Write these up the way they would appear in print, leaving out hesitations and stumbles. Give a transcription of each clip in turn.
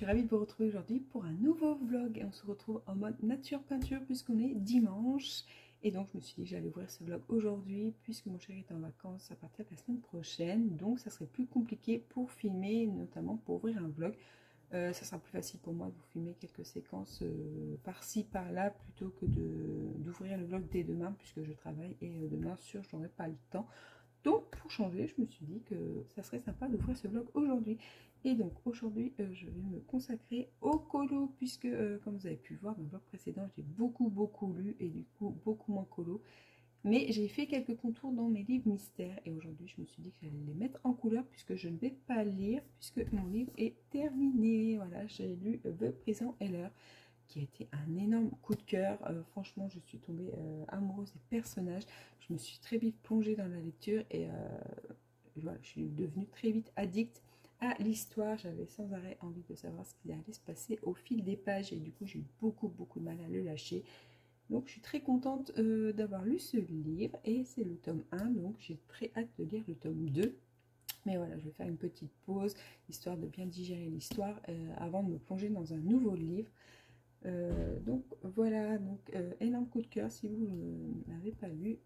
suis ravie de vous retrouver aujourd'hui pour un nouveau vlog et on se retrouve en mode nature peinture puisqu'on est dimanche. Et donc je me suis dit que j'allais ouvrir ce vlog aujourd'hui puisque mon chéri est en vacances à partir de la semaine prochaine. Donc ça serait plus compliqué pour filmer, notamment pour ouvrir un vlog. Ça sera plus facile pour moi de vous filmer quelques séquences par-ci par-là plutôt que d'ouvrir le vlog dès demain puisque je travaille et demain sûr je n'aurai pas le temps. Donc pour changer, je me suis dit que ça serait sympa d'ouvrir ce vlog aujourd'hui. Et donc aujourd'hui, je vais me consacrer au colo puisque comme vous avez pu voir dans le vlog précédent, j'ai beaucoup lu et du coup beaucoup moins colo. Mais j'ai fait quelques contours dans mes livres mystères et aujourd'hui je me suis dit que j'allais les mettre en couleur puisque je ne vais pas lire puisque mon livre est terminé. Voilà, j'ai lu The Prison Heller qui a été un énorme coup de cœur. Franchement, je suis tombée amoureuse des personnages. Je me suis très vite plongée dans la lecture et voilà, je suis devenue très vite addict à l'histoire. J'avais sans arrêt envie de savoir ce qui allait se passer au fil des pages et du coup j'ai eu beaucoup de mal à le lâcher. Donc je suis très contente d'avoir lu ce livre et c'est le tome 1, donc j'ai très hâte de lire le tome 2. Mais voilà, je vais faire une petite pause histoire de bien digérer l'histoire avant de me plonger dans un nouveau livre. Donc voilà, donc énorme coup de cœur si vous ne l'avez pas lu.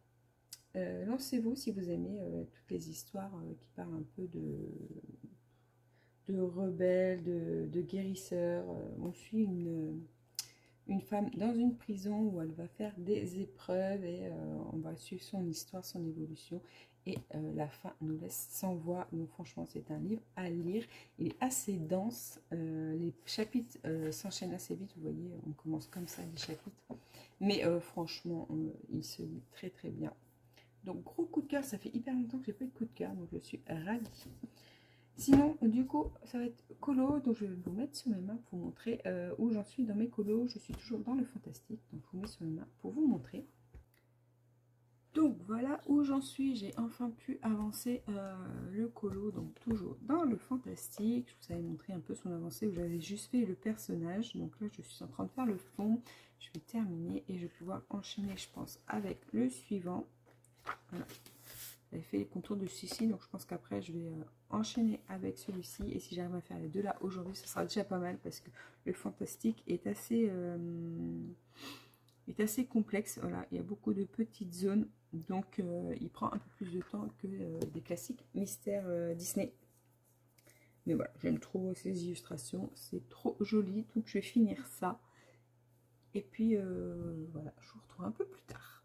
Lancez-vous si vous aimez toutes les histoires qui parlent un peu de rebelles, de guérisseurs. On suit une femme dans une prison où elle va faire des épreuves et on va suivre son histoire, son évolution. Et la fin nous laisse sans voix. Donc franchement, c'est un livre à lire. Il est assez dense. Les chapitres s'enchaînent assez vite. Vous voyez, on commence comme ça les chapitres. Mais franchement, il se lit très bien. Donc gros coup de cœur. Ça fait hyper longtemps que j'ai pas eu de coup de cœur. Donc je suis ravie. Sinon, du coup, ça va être colo. Donc je vais vous mettre sur mes mains pour vous montrer où j'en suis dans mes colos. Je suis toujours dans le fantastique. Donc je vous mets sur mes mains pour vous montrer. Donc voilà où j'en suis, j'ai enfin pu avancer le colo, donc toujours dans le fantastique. Je vous avais montré un peu son avancée où j'avais juste fait le personnage. Donc là je suis en train de faire le fond, je vais terminer et je vais pouvoir enchaîner je pense avec le suivant. Voilà, j'avais fait les contours de celui-ci, donc je pense qu'après je vais enchaîner avec celui-ci. Et si j'arrive à faire les deux là aujourd'hui, ça sera déjà pas mal parce que le fantastique est assez complexe. Voilà, il y a beaucoup de petites zones, donc il prend un peu plus de temps que des classiques mystères Disney. Mais voilà, j'aime trop ces illustrations, c'est trop joli. Donc je vais finir ça et puis voilà, je vous retrouve un peu plus tard.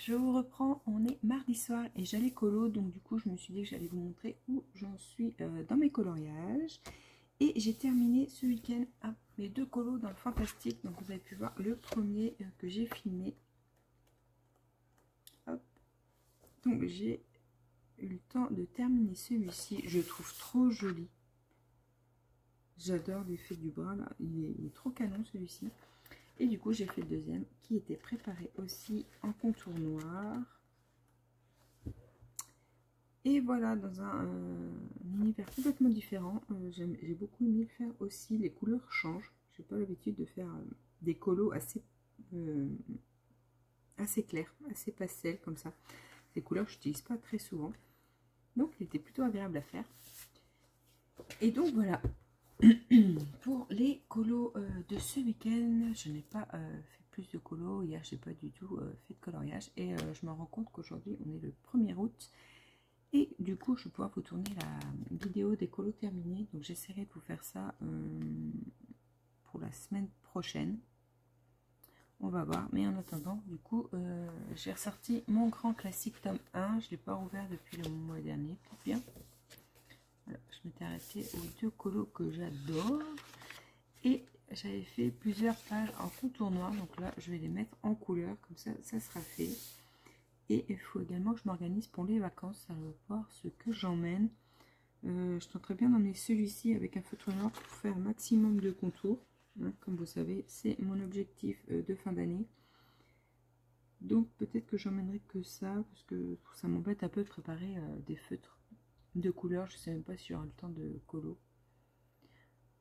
Je vous reprends, on est mardi soir et j'allais colo, donc du coup je me suis dit que j'allais vous montrer où j'en suis dans mes coloriages. Et j'ai terminé ce week-end mes deux colos dans le fantastique, donc vous avez pu voir le premier que j'ai filmé. Hop. Donc j'ai eu le temps de terminer celui-ci, je le trouve trop joli. J'adore l'effet du bras là, il est trop canon celui-ci. Et du coup, j'ai fait le deuxième qui était préparé aussi en contour noir. Et voilà, dans un univers complètement différent. J'ai beaucoup aimé le faire aussi. Les couleurs changent. J'ai pas l'habitude de faire des colos assez clairs, assez pastel comme ça. Ces couleurs, je n'utilise pas très souvent. Donc, il était plutôt agréable à faire. Et donc, voilà. Pour les colos de ce week-end, je n'ai pas fait plus de colos. Hier, j'ai pas du tout fait de coloriage. Et je me rends compte qu'aujourd'hui, on est le 1er août. Et du coup, je vais pouvoir vous tourner la vidéo des colos terminés. Donc, j'essaierai de vous faire ça pour la semaine prochaine. On va voir. Mais en attendant, du coup, j'ai ressorti mon grand classique tome 1. Je ne l'ai pas ouvert depuis le mois dernier. Peut-être bien. Voilà, je m'étais arrêtée aux 2 colos que j'adore. Et j'avais fait plusieurs pages en contour noir. Donc là, je vais les mettre en couleur. Comme ça sera fait. Et il faut également que je m'organise pour les vacances. Ça va voir ce que j'emmène. Je tenterais bien d'emmener celui-ci avec un feutre noir pour faire un maximum de contours. Hein, comme vous savez, c'est mon objectif de fin d'année. Donc peut-être que j'emmènerai que ça, parce que ça m'embête un peu de préparer des feutres de couleur. Je ne sais même pas si j'aurai le temps de colo.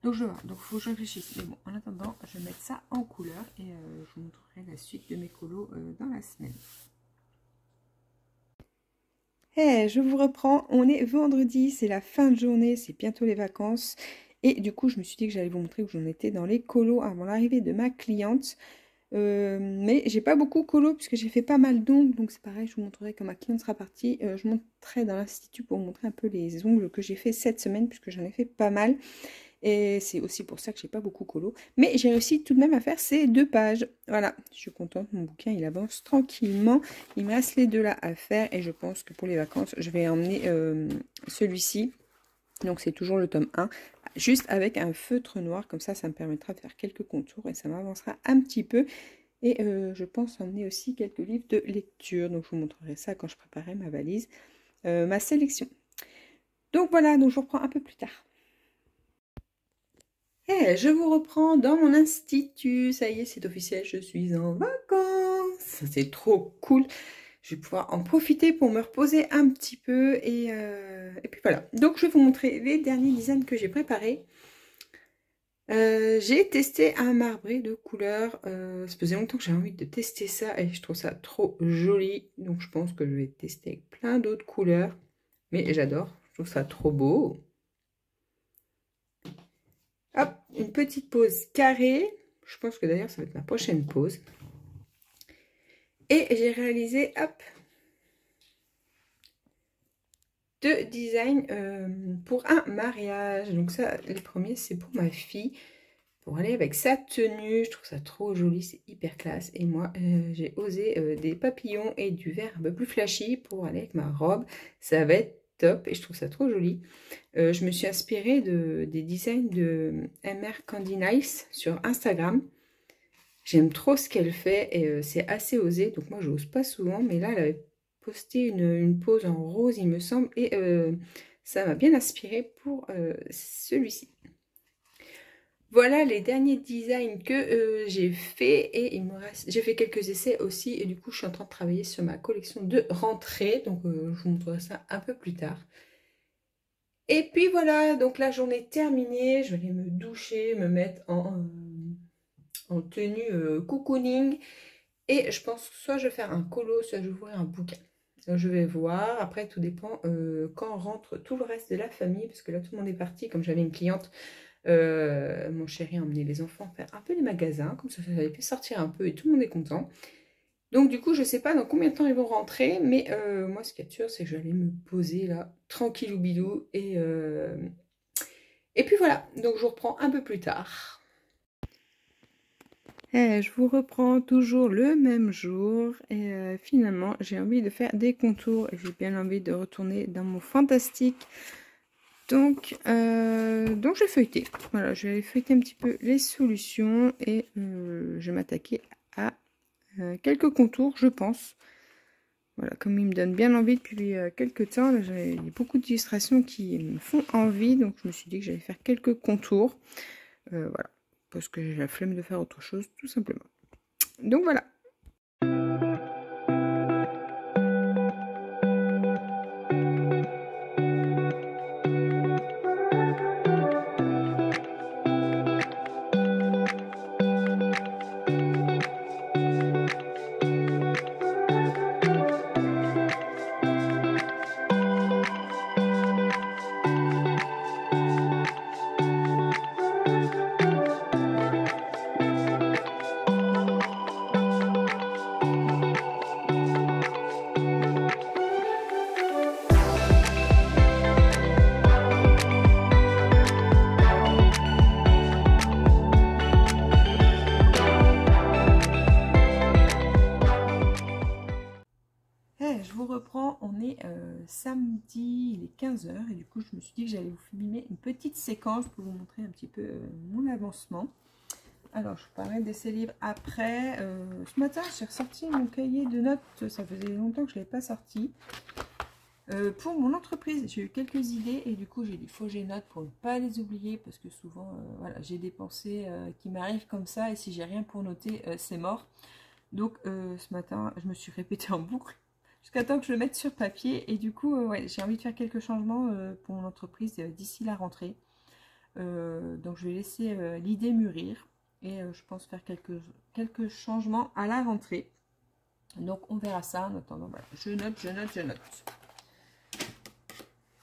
Donc je vois, donc il faut que je réfléchisse. Mais bon, en attendant, je vais mettre ça en couleur et je vous montrerai la suite de mes colos dans la semaine. Hey, je vous reprends, on est vendredi, c'est la fin de journée, c'est bientôt les vacances. Et du coup, je me suis dit que j'allais vous montrer où j'en étais dans les colos avant l'arrivée de ma cliente. Mais j'ai pas beaucoup colo puisque j'ai fait pas mal d'ongles, donc c'est pareil, je vous montrerai quand ma cliente sera partie. Je monterai dans l'institut pour vous montrer un peu les ongles que j'ai fait cette semaine puisque j'en ai fait pas mal. Et c'est aussi pour ça que j'ai pas beaucoup colo. Mais j'ai réussi tout de même à faire ces 2 pages. Voilà, je suis contente, mon bouquin il avance tranquillement. Il me reste les 2 là à faire et je pense que pour les vacances, je vais emmener celui-ci. Donc c'est toujours le tome 1, juste avec un feutre noir. Comme ça me permettra de faire quelques contours et ça m'avancera un petit peu. Et je pense emmener aussi quelques livres de lecture. Donc je vous montrerai ça quand je préparerai ma valise, ma sélection. Donc voilà, donc je vous reprends un peu plus tard. Hey, je vous reprends dans mon institut. Ça y est, c'est officiel, je suis en vacances. C'est trop cool. Je vais pouvoir en profiter pour me reposer un petit peu. Et puis voilà. Donc, je vais vous montrer les derniers designs que j'ai préparés. J'ai testé un marbré de couleur. Ça faisait longtemps que j'avais envie de tester ça. Et je trouve ça trop joli. Donc, je pense que je vais tester avec plein d'autres couleurs. Mais j'adore. Je trouve ça trop beau. Hop, une petite pause carrée. Je pense que d'ailleurs, ça va être ma prochaine pause. Et j'ai réalisé, hop, 2 designs pour un mariage. Donc ça, les premiers, c'est pour ma fille. Pour aller avec sa tenue. Je trouve ça trop joli, c'est hyper classe. Et moi, j'ai osé des papillons et du vert un peu plus flashy pour aller avec ma robe. Ça va être top et je trouve ça trop joli. Je me suis inspirée des designs de MR Candy Nice sur Instagram. J'aime trop ce qu'elle fait et c'est assez osé. Donc moi, je n'ose pas souvent. Mais là, elle avait posté une pose en rose, il me semble. Et ça m'a bien inspirée pour celui-ci. Voilà les derniers designs que j'ai fait. Et il me reste, j'ai fait quelques essais aussi. Et du coup, je suis en train de travailler sur ma collection de rentrée. Donc, je vous montrerai ça un peu plus tard. Et puis voilà, donc la journée terminée. Je vais aller me doucher, me mettre en tenue cocooning. Et je pense soit je vais faire un colo, soit je vais ouvrir un bouquin. Je vais voir. Après, tout dépend quand rentre tout le reste de la famille. Parce que là, tout le monde est parti. Comme j'avais une cliente, mon chéri a emmené les enfants faire un peu les magasins. Comme ça avait pu sortir un peu et tout le monde est content. Donc du coup, je ne sais pas dans combien de temps ils vont rentrer. Mais moi, ce qui est sûr, c'est que je vais aller me poser là, tranquillou bidou. Et puis voilà. Donc je vous reprends un peu plus tard. Je vous reprends toujours le même jour et finalement j'ai envie de faire des contours et j'ai bien envie de retourner dans mon fantastique. Donc je vais feuilleter. Voilà, je vais feuilleter un petit peu les solutions et je vais m'attaquer à quelques contours, je pense. Voilà, comme il me donne bien envie depuis quelques temps, j'ai beaucoup d'illustrations qui me font envie, donc je me suis dit que j'allais faire quelques contours. Voilà. Parce que j'ai la flemme de faire autre chose, tout simplement. Donc voilà. ouais, je vous reprends. On est samedi, il est 15 h. Et du coup, je me suis dit que j'allais vous filmer une petite séquence pour vous montrer un petit peu mon avancement. Alors, je vous parlerai de ces livres après. Ce matin, j'ai ressorti mon cahier de notes. Ça faisait longtemps que je ne l'avais pas sorti. Pour mon entreprise, j'ai eu quelques idées. Et du coup, j'ai dit, faut que j'ai note pour ne pas les oublier. Parce que souvent, voilà, j'ai des pensées qui m'arrivent comme ça. Et si j'ai rien pour noter, c'est mort. Donc, ce matin, je me suis répétée en boucle. Jusqu'à temps que je le mette sur papier. Et du coup, ouais, j'ai envie de faire quelques changements pour mon entreprise d'ici la rentrée. Donc, je vais laisser l'idée mûrir. Et je pense faire quelques changements à la rentrée. Donc on verra ça en attendant. Voilà. Je note.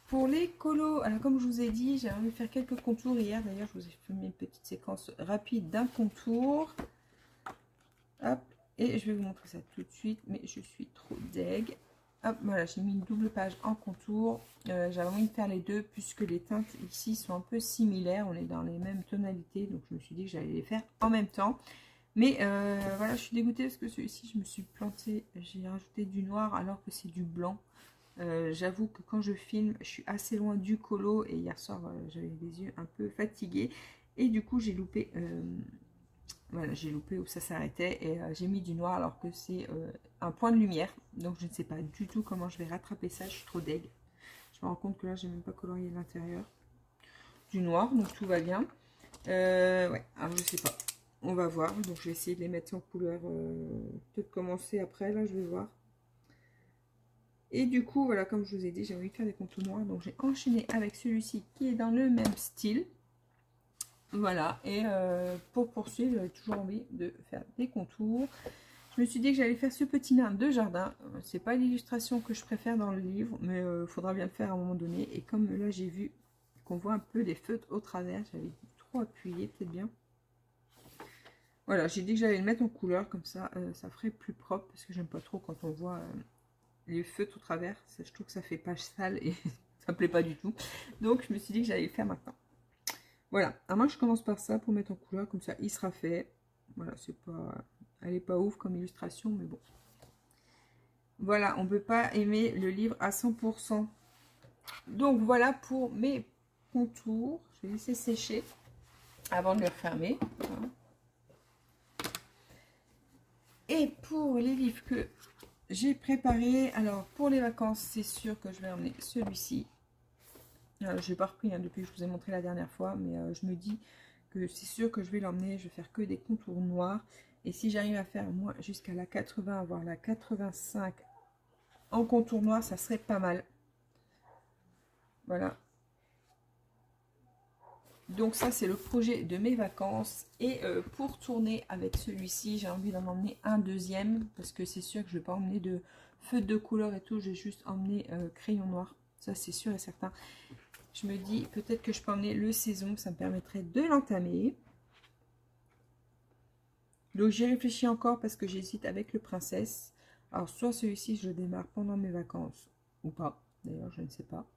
Pour les colos, alors comme je vous ai dit, j'ai envie de faire quelques contours hier. D'ailleurs, je vous ai filmé une petite séquence rapide d'un contour. Hop, et je vais vous montrer ça tout de suite, mais je suis trop deg. Hop, voilà, j'ai mis une double page en contour. J'avais envie de faire les deux puisque les teintes ici sont un peu similaires. On est dans les mêmes tonalités, donc je me suis dit que j'allais les faire en même temps. Mais voilà, je suis dégoûtée parce que celui-ci, je me suis plantée. J'ai rajouté du noir alors que c'est du blanc. J'avoue que quand je filme, je suis assez loin du colo. Et hier soir, j'avais les yeux un peu fatigués. Et du coup, j'ai loupé... voilà, j'ai loupé où ça s'arrêtait et j'ai mis du noir alors que c'est un point de lumière. Donc je ne sais pas du tout comment je vais rattraper ça, je suis trop deg. Je me rends compte que là, j'ai même pas colorié l'intérieur. Du noir, donc tout va bien. Ouais, alors je sais pas. On va voir, donc je vais essayer de les mettre en couleur. Peut-être commencer après, là je vais voir. Et du coup, voilà, comme je vous ai dit, j'ai envie de faire des contours noirs. Donc j'ai enchaîné avec celui-ci qui est dans le même style. Voilà, et pour poursuivre, j'avais toujours envie de faire des contours. Je me suis dit que j'allais faire ce petit nain de jardin. C'est pas l'illustration que je préfère dans le livre, mais il faudra bien le faire à un moment donné. Et comme là, j'ai vu qu'on voit un peu les feutres au travers, j'avais trop appuyé, peut-être bien. Voilà, j'ai dit que j'allais le mettre en couleur, comme ça, ça ferait plus propre, parce que j'aime pas trop quand on voit les feutres au travers. Ça, je trouve que ça fait page sale et ça me plaît pas du tout. Donc, je me suis dit que j'allais le faire maintenant. Voilà, alors moi je commence par ça pour mettre en couleur, comme ça il sera fait. Voilà, c'est pas, elle est pas ouf comme illustration, mais bon. Voilà, on ne peut pas aimer le livre à 100%. Donc voilà pour mes contours. Je vais laisser sécher avant de les refermer. Voilà. Et pour les livres que j'ai préparés, alors pour les vacances, c'est sûr que je vais emmener celui-ci. Je n'ai pas repris depuis que je vous ai montré la dernière fois, mais je me dis que c'est sûr que je vais l'emmener. Je vais faire que des contours noirs. Et si j'arrive à faire moi jusqu'à la 80, voire la 85 en contour noir, ça serait pas mal. Voilà. Donc ça, c'est le projet de mes vacances. Et pour tourner avec celui-ci, j'ai envie d'en emmener un deuxième. Parce que c'est sûr que je ne vais pas emmener de feutre de couleur et tout. Je vais juste emmener crayon noir. Ça, c'est sûr et certain. Je me dis, peut-être que je peux emmener le saison, ça me permettrait de l'entamer. Donc j'y réfléchis encore parce que j'hésite avec le princesse. Alors soit celui-ci, je le démarre pendant mes vacances, ou pas, d'ailleurs je ne sais pas.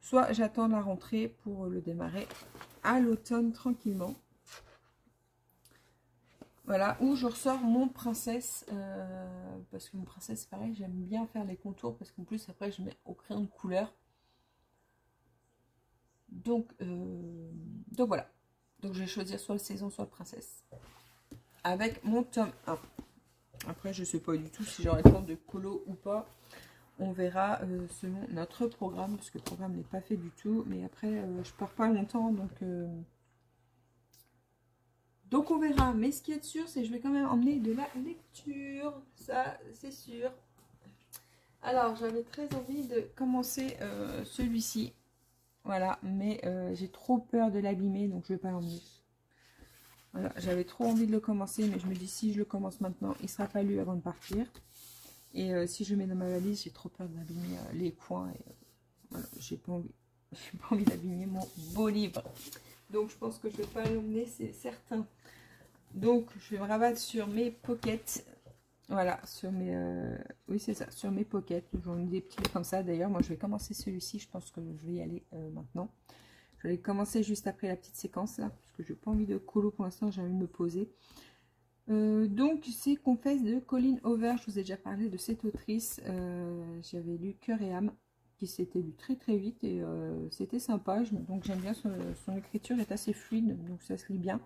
Soit j'attends la rentrée pour le démarrer à l'automne tranquillement. Voilà, ou je ressors mon princesse, parce que mon princesse, pareil, j'aime bien faire les contours, parce qu'en plus après je mets au crayon de couleur. Donc voilà. Donc je vais choisir soit le saison, soit le princesse. Avec mon tome 1. Après, je ne sais pas du tout si j'aurai le temps de colo ou pas. On verra selon notre programme, parce que le programme n'est pas fait du tout. Mais après, je pars pas longtemps, donc on verra. Mais ce qui est sûr, c'est que je vais quand même emmener de la lecture. Ça, c'est sûr. Alors, j'avais très envie de commencer celui-ci. Voilà, mais j'ai trop peur de l'abîmer, donc je ne vais pas l'emmener. Voilà, j'avais trop envie de le commencer, mais je me dis si je le commence maintenant, il ne sera pas lu avant de partir. Et si je le mets dans ma valise, j'ai trop peur d'abîmer les coins. Et voilà, j'ai pas envie. J'ai pas envie d'abîmer mon beau livre. Donc je pense que je ne vais pas l'emmener, c'est certain. Donc je vais me rabattre sur mes pockets. Voilà, sur mes... oui, c'est ça, sur mes pockets. J'en ai des petits comme ça. D'ailleurs, moi, je vais commencer celui-ci. Je pense que je vais y aller maintenant. Je vais commencer juste après la petite séquence, là. Parce que je n'ai pas envie de colo pour l'instant. J'ai envie de me poser. Donc c'est Confesse de Colleen Hoover. Je vous ai déjà parlé de cette autrice. J'avais lu Cœur et âme, qui s'était lu très très vite et c'était sympa. Donc j'aime bien son écriture est assez fluide, donc ça se lit bien.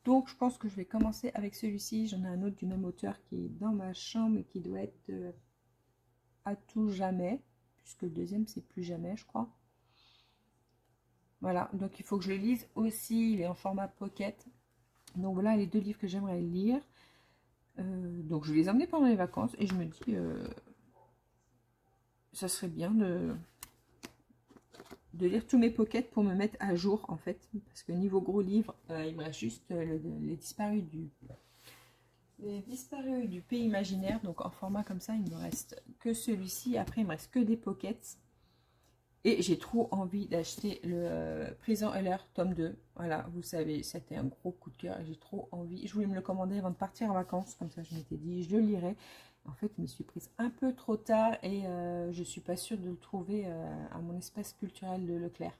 Donc je pense que je vais commencer avec celui-ci. J'en ai un autre du même auteur qui est dans ma chambre et qui doit être à tout jamais, puisque le deuxième c'est plus jamais, je crois. Voilà, donc il faut que je le lise aussi. Il est en format pocket. Donc voilà les deux livres que j'aimerais lire. Donc je vais les emmener pendant les vacances et je me dis ça serait bien de lire tous mes pockets pour me mettre à jour en fait, parce que niveau gros livre il me reste juste les disparus du pays imaginaire. Donc en format comme ça il me reste que celui-ci. Après il me reste que des pockets et j'ai trop envie d'acheter le Prison Heller tome 2. Voilà, vous savez, c'était un gros coup de cœur. J'ai trop envie, je voulais me le commander avant de partir en vacances, comme ça je m'étais dit je le lirai. En fait, je me suis prise un peu trop tard et je ne suis pas sûre de le trouver à mon espace culturel de Leclerc.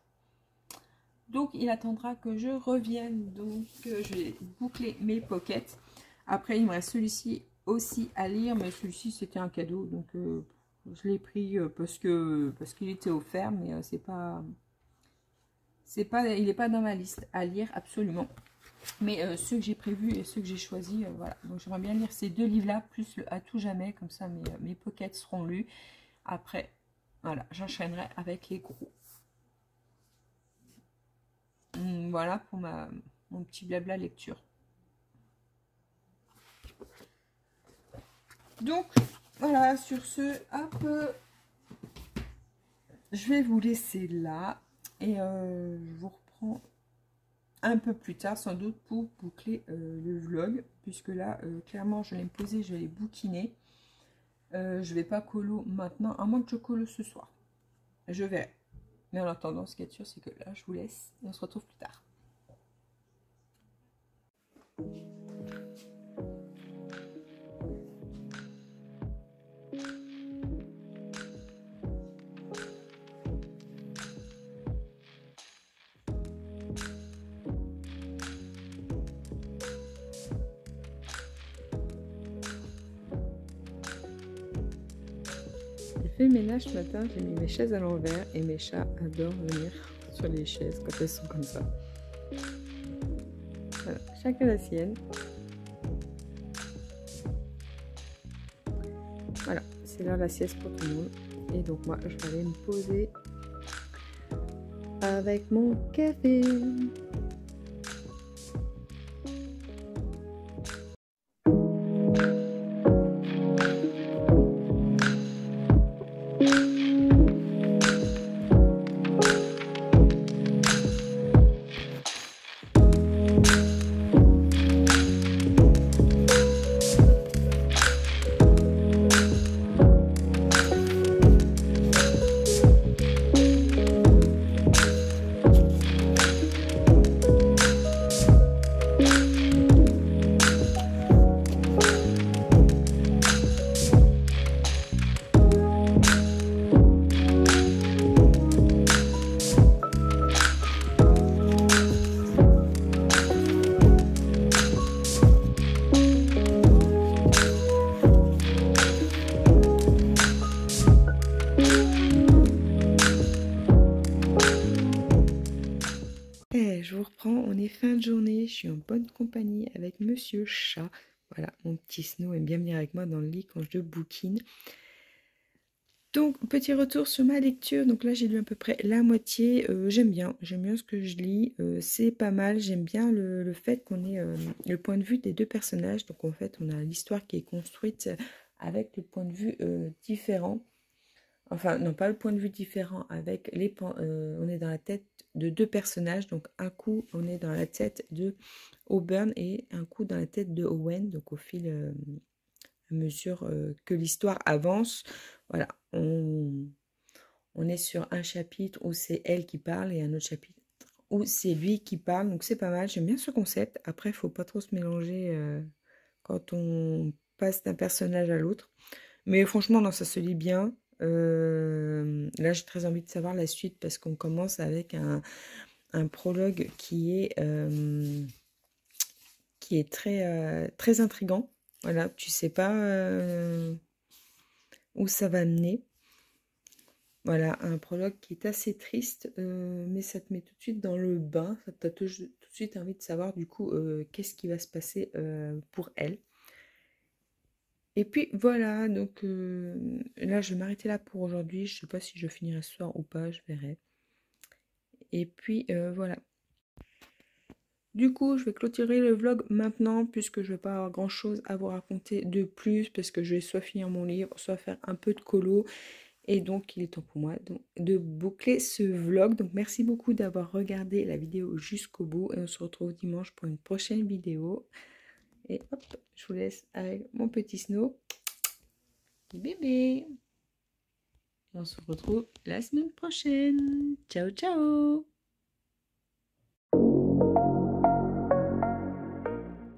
Donc, il attendra que je revienne. Donc, je vais boucler mes pockets. Après, il me reste celui-ci aussi à lire, mais celui-ci, c'était un cadeau. Donc, je l'ai pris parce qu'il était offert, mais il n'est pas dans ma liste à lire absolument. Mais ceux que j'ai prévus et ceux que j'ai choisis, voilà. Donc j'aimerais bien lire ces deux livres-là, plus le À tout jamais, comme ça mes pockets seront lus. Après, voilà, j'enchaînerai avec les gros. Voilà pour mon petit blabla lecture. Donc, voilà, sur ce, hop, je vais vous laisser là. Et je vous reprends un peu plus tard sans doute pour boucler le vlog, puisque là clairement je vais me poser, je vais les bouquiner. Je vais pas colo maintenant, à moins que je colo ce soir, je verrai. Mais en attendant, ce qui est sûr c'est que là je vous laisse et on se retrouve plus tard. J'ai fait le ménage ce matin, j'ai mis mes chaises à l'envers et mes chats adorent venir sur les chaises quand elles sont comme ça. Voilà, chacun la sienne. Voilà, c'est l'heure de la sieste pour tout le monde. Et donc moi, je vais aller me poser avec mon café. Je vous reprends, on est fin de journée, je suis en bonne compagnie avec Monsieur Chat. Voilà, mon petit Snow aime bien venir avec moi dans le lit quand je bouquine. Donc, petit retour sur ma lecture. Donc là, j'ai lu à peu près la moitié. J'aime bien ce que je lis. C'est pas mal. J'aime bien le fait qu'on ait le point de vue des deux personnages. Donc en fait, on a l'histoire qui est construite avec les points de vue différents. Enfin, non, pas le point de vue différent, avec on est dans la tête de deux personnages. Donc, un coup, on est dans la tête de Auburn et un coup dans la tête de Owen. Donc, au fil à mesure que l'histoire avance, voilà, on est sur un chapitre où c'est elle qui parle et un autre chapitre où c'est lui qui parle. Donc, c'est pas mal. J'aime bien ce concept. Après, il ne faut pas trop se mélanger quand on passe d'un personnage à l'autre. Mais franchement, non, ça se lit bien. Là j'ai très envie de savoir la suite parce qu'on commence avec un prologue qui qui est très intriguant. Voilà, tu sais pas où ça va mener. Voilà, un prologue qui est assez triste, mais ça te met tout de suite dans le bain. Ça t'a tout de suite envie de savoir du coup qu'est-ce qui va se passer pour elle. Et puis voilà, donc là je vais m'arrêter là pour aujourd'hui. Je sais pas si je finirai ce soir ou pas, je verrai. Et puis voilà. Du coup, je vais clôturer le vlog maintenant puisque je vais pas avoir grand chose à vous raconter de plus parce que je vais soit finir mon livre, soit faire un peu de colo. Et donc, il est temps pour moi de boucler ce vlog. Donc, merci beaucoup d'avoir regardé la vidéo jusqu'au bout. Et on se retrouve dimanche pour une prochaine vidéo. Et hop, je vous laisse avec mon petit Snow. Bébé. Et on se retrouve la semaine prochaine. Ciao, ciao.